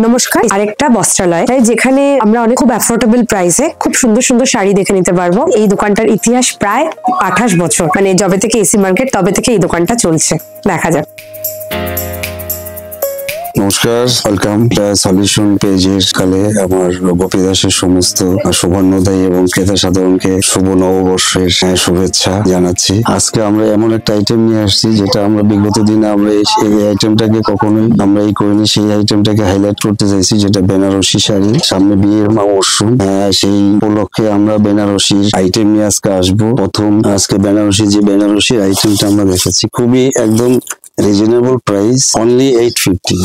নমস্কার, আরেকটা বস্ত্রালয় যেখানে আমরা অনেক খুব অ্যাফোর্ডেবল প্রাইসে খুব সুন্দর সুন্দর শাড়ি দেখে নিতে পারবো। এই দোকানটার ইতিহাস প্রায় 28 বছর, মানে যবে থেকে এসি মার্কেট তবে থেকে এই দোকানটা চলছে। দেখা যাক। নমস্কার, ওয়েলকাম সলিউশন পেজের কালে আমার গোপী দাসের সমস্ত শুভান্নদায়ী এবং ক্রেতা সাধারণকে শুভ নববর্ষের শুভেচ্ছা জানাচ্ছি। আজকে আমরা এমন একটা আইটেম নিয়ে আসছি যেটা আমরা বিগত দিনে আমরা এই আইটেমটাকে কখনোই আমরা এই করিনি। সেই আইটেমটাকে হাইলাইট করতে চাইছি, যেটা বেনারসি শাড়ি। সামনে বিয়ের মরশুম, সেই উপলক্ষে আমরা বেনারসির আইটেম নিয়ে আজকে আসবো। প্রথম আজকে বেনারসির আইটেমটা আমরা দেখাচ্ছি, খুবই একদম রিজনেবল প্রাইস, অনলি 850।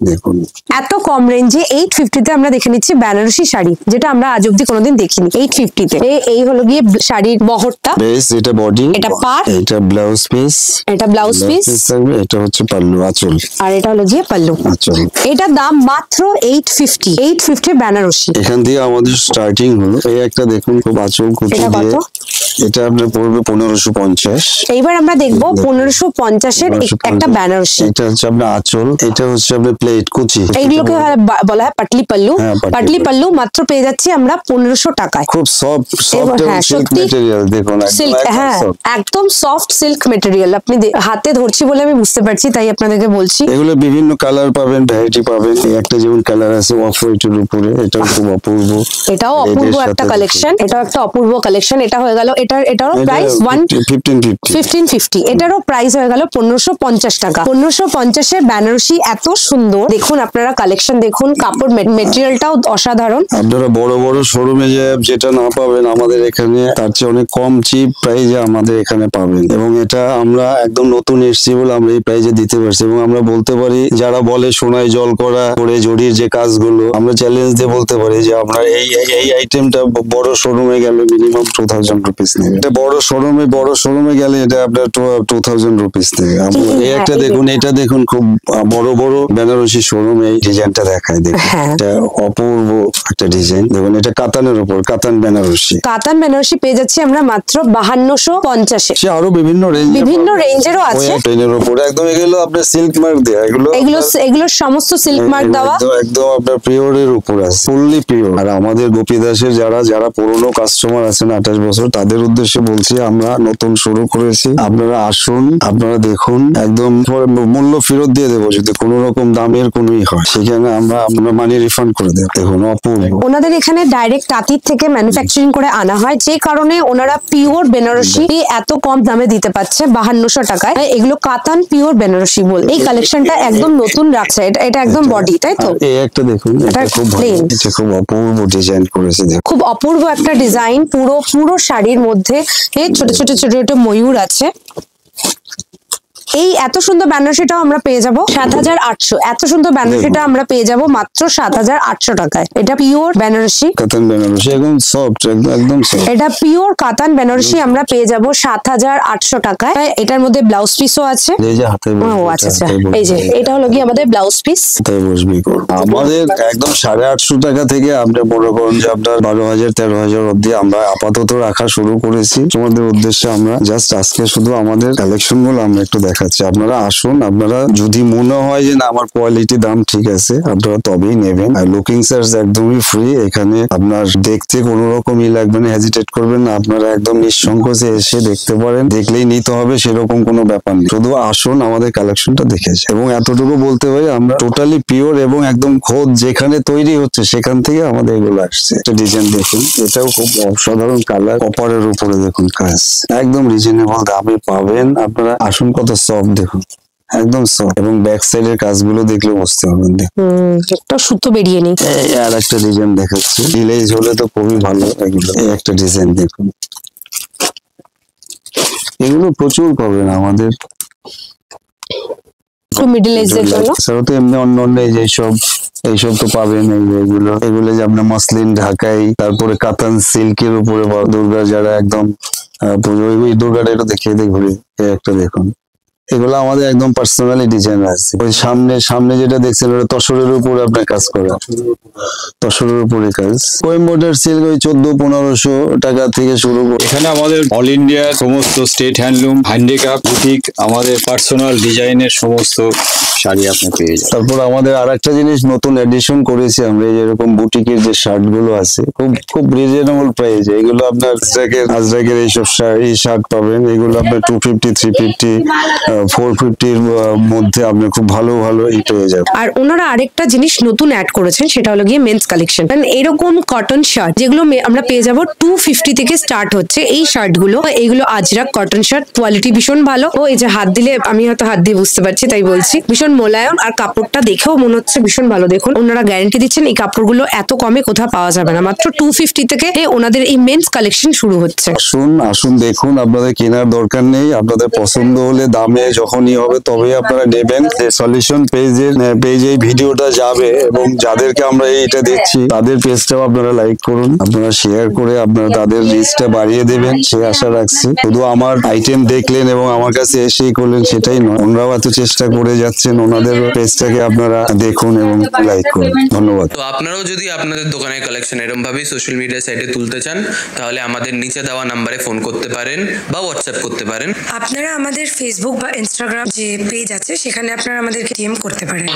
দেখুন এত কম রেঞ্জে 850 তে আমরা দেখে নিচ্ছি বেনারসি শাড়ি, যেটা আমরা আজ অব্দি কোনোদিন দেখিনি। 850 তে এই হলো গিয়ে শাড়ির বহরটা, বেস, এটা বডি, এটা পার, এটা ব্লাউজ পিস, এটা ব্লাউজ পিস থাকবে, এটা হচ্ছে পাল্লু আঁচল, আর এটা হলো গিয়ে পাল্লু আঁচল। এটা দাম মাত্র 850 বেনারসি। এখান দিয়ে আমাদের স্টার্টিং হলো। এই একটা দেখুন, খুব আঁচল কুচি দিয়ে, এটা আপনার পড়বে 1550। এইবার আমরা দেখবো 1550 এর একটা বেনারসি। এটা হচ্ছে আপনার আঁচল, এটা হচ্ছে আপনার প্লেট কুচি, এইগুলোকে বলা হয় পাটলি পাল্লু। পাটলি পাল্লু মাত্র পেয়ে যাচ্ছি আমরা 1500 টাকায়। খুব সফট সিল্ক ম্যাটেরিয়াল, দেখুন সিল্ক, হ্যাঁ একদম সফট সিল্ক ম্যাটেরিয়াল। আপনি হাতে ধরছি বলে আমি বুঝতে পারছি, তাই আপনাদেরকে বলছি। এগুলো বিভিন্ন কালার পাবেন, ভ্যারাইটি পাবেন। একটা যেমন কালার আছে অফ হোয়াইটের উপরে, এটাও খুব অপূর্ব, এটাও অপূর্ব একটা কালেকশন। এটাও একটা অপূর্ব কালেকশন। এটা হয়ে গেল, এটারও প্রাইস 1550। এটারও প্রাইস হয়ে গেল 1550 টাকা। 1550 এর বেনারসি এত সুন্দর, দেখুন আপনারা কালেকশন দেখুন, কাপড় মেটেরিয়ালটাও অসাধারণ। আপনারা বড় বড় শোরুমে যেটা না পাবেন আমাদের এখানে, তার চেয়ে অনেক কম চিপ প্রাইসে আমাদের এখানে পাবেন। এবং এটা আমরা একদম নতুন এসেছি বলে আমরা এই প্রাইসে দিতে পারছি। এবং আমরা বলতে পারি, যারা বলে সোনায় জল করা করে জরির যে কাজগুলো, আমরা চ্যালেঞ্জ দিয়ে বলতে পারি যে আমরা এই আইটেমটা বড় শোরুমে গেলে মিনিমাম 2000 রুপিস নেবে। এটা বড় শোরুমে গেলে এটা আপনার 2000 রুপিস নেবে। এই একটা দেখুন, এটা দেখুন, খুব বড় বড় বেনারসি শোরুম এই ডিজাইনটা দেখায়। দেখুন এটা অপূর্ব একটা ডিজাইন। দেখুন এটা কাতানের উপর, কাতান বেনারসি পেয়ে যাচ্ছি আমরা মাত্র 5250 এ। আরো বিভিন্ন রেঞ্জেরও আছে। ট্রেনের উপর একদম এগুলো আপনার সিল্ক মার্ক দেয়া, এগুলো সমস্ত সিল্ক মার্ক দেওয়া, একদম আপনার পিওরের উপর আছে, ফুললি পিওর। আর আমাদের গোপী দাসের যারা পুরনো কাস্টমার আছেন 28 বছর, তাদের উদ্দেশ্যে বলছি, আমরা নতুন শুরু করেছি। আপনারা আসুন, আপনারা দেখুন, একদম মূল্য ফেরত দিয়ে দেবো যদি কোনো রকম দামের কোনোই হয়, সেখানে আমরা মানি রিফান্ড করে দেবো। দেখুন অপূর্ব। ওনাদের এখানে ডাইরেক্ট তাঁতির থেকে ম্যানুফ্যাকচারিং করে আনা হয়, যে কারণে ওনারা পিওর বেনারসি এত কম দামে দিতে পারছে 5200 টাকায়। এগুলো কাতান পিওর বেনারসি বল। এই কালেকশনটা একদম নতুন রাখছে। এটা একদম বডি, তাই তো? এই একটা দেখুন, এটা খুব অপূর্ব ডিজাইন করেছে। খুব অপূর্ব একটা ডিজাইন, পুরো শাড়ির মধ্যে ছোট ছোট ময়ূর আছে। এই এত সুন্দর বেনারসিটাও আমরা পেয়ে যাবো 7800। এত সুন্দর বেনারসিটা আমরা পেয়ে যাবো মাত্র 7800 টাকায়। এটা পিওর বেনারসি, কাতান বেনারসি, একদম সফট, একদম সফট। এটা পিওর কাতান বেনারসি আমরা পেয়ে যাবো 7800 টাকায়। এটার মধ্যে ব্লাউজ পিসও আছে। এই যে হাতে, আচ্ছা, এই যে এটা হলো কি আমাদের ব্লাউজ পিস। আমাদের একদম 850 টাকা থেকে আপনি মনে করেন যে আপনার 12000 13000 অব্দি আমরা আপাতত রাখা শুরু করেছি। তোমাদের উদ্দেশ্যে আমরা জাস্ট আজকে শুধু আমাদের কালেকশন গুলো আমরা একটু দেখাচ্ছি। আপনারা আসুন, আপনারা যদি মনে হয় যে না আমার কোয়ালিটি দাম ঠিক আছে, আপনারা তবেই নেবেন। আর লুকিং চার্জ একদমই ফ্রি। এখানে আপনার দেখতে কোনো রকমই লাগবে না, হেজিটেট করবেন না। আপনারা একদম নিঃসংকোচে এসে দেখতে পারেন, দেখলেই নিতে হবে সেরকম কোনো ব্যাপার নেই। শুধু আসুন, আমাদের কালেকশনটা দেখেছি। এবং এতটুকু বলতে পারি, আমরা টোটালি পিওর এবং একদম খোদ যেখানে তৈরি হচ্ছে সেখান থেকে আমাদের এগুলো আসছে। একটা ডিজাইন দেখুন, এটাও খুব অসাধারণ কালার, কপারের উপরে দেখুন কাজ, একদম রিজনেবল দামে পাবেন। আপনারা আসুন, কত সফট দেখুন, একদম সফট। এবং ব্যাক সাইডের কাজগুলো দেখলে বুঝতে পারবেন। একটা সুতো বেরিয়ে নেই। আর একটা ডিজাইন দেখাচ্ছি, ডিলেজ হলে তো খুবই ভালো। এগুলো একটা ডিজাইন দেখুন, এগুলো প্রচুর পাবেন আমাদের মিডল এজের জন্য। তো এমনি অন্য এইসব তো পাবেন। এগুলো যে আপনার মসলিন ঢাকাই, তারপরে কাতান সিল্কের উপরে দুর্গা, যারা একদম ওই দুর্গাটা একটু দেখিয়ে ঘুরে, একটা দেখুন। এগুলো আমাদের একদম পার্সোনালি ডিজাইন আছে। ওই সামনে যেটা দেখছেন ওটা তসরের উপরে আপনার কাজ করা, তসরের উপরে কাজ। কোয়েম্বাটোর সিল্ক ওই 1400-1500 টাকা থেকে শুরু করে। এখানে আমাদের অল ইন্ডিয়া সমস্ত স্টেট হ্যান্ডলুম, হ্যান্ডিক্রাফট, বুটিক, আমাদের পার্সোনাল ডিজাইনের সমস্ত শাড়ি আপনি পেয়ে যাবেন। তারপর আমাদের আরেকটা জিনিস নতুন এডিশন করেছি আমরা, যেরকম বুটিকের যে শার্ট গুলো আছে খুব খুব রিজনেবল প্রাইস, এগুলো আপনার আজরাকের এইসব শার্ট পাবেন, এগুলো আপনার 250, 350, 450 মধ্যে আপনি খুব ভালো ভালো এই পেয়ে যাবেন। আর ওনারা আরেকটা জিনিস নতুন অ্যাড করেছেন, সেটা হলো গিয়ে মেন্স কালেকশন। এরকম কটন শার্ট যেগুলো আমরা পেয়ে যাবো 250 থেকে স্টার্ট হচ্ছে এই শার্ট গুলো। এইগুলো আজরাক কটন শার্ট, কোয়ালিটি ভীষণ ভালো। ও এই যে হাত দিলে, আমি হয়তো হাত দিয়ে বুঝতে পারছি তাই বলছি, ভীষণ মোলায়ম, আর কাপড়টা দেখেও মনে হচ্ছে ভীষণ ভালো। দেখুন ওনারা গ্যারান্টি দিচ্ছেন এই কাপড়গুলো এত কমে কোথাও পাওয়া যাবে না। মাত্র 250 থেকে ওনাদের এই মেন্স কালেকশন শুরু হচ্ছে। আসুন আসুন দেখুন, আপনাদের কেনার দরকার নেই, আপনাদের পছন্দ হলে দামে যখনই হবে তবেই আপনারা নেবেন। যে সলিউশন পেজে এই ভিডিওটা যাবে, এবং যাদেরকে আমরা এইটা দিচ্ছি তাদের পেজটাও আপনারা লাইক করুন, আপনারা শেয়ার করে আপনারা তাদের লিস্টটা বাড়িয়ে দেবেন, সে আশা রাখছি। শুধু আমার আইটেম দেখলেন এবং আমার কাছে এসেই করলেন সেটাই নয়, ওনারাও এত চেষ্টা করে যাচ্ছেন, ওনাদের পেজটাকে আপনারা দেখুন এবং লাইক করুন। ধন্যবাদ। তো আপনারাও যদি আপনাদের দোকানের কালেকশন এরকম ভাবে সোশ্যাল মিডিয়া সাইটে তুলতে চান, তাহলে আমাদের নিচে দেওয়া নাম্বারে ফোন করতে পারেন বা হোয়াটসঅ্যাপ করতে পারেন। আপনারা আমাদের ফেসবুক বা ইনস্টাগ্রাম যে পেজ আছে সেখানে আপনারা আমাদেরকে ডিএম করতে পারেন।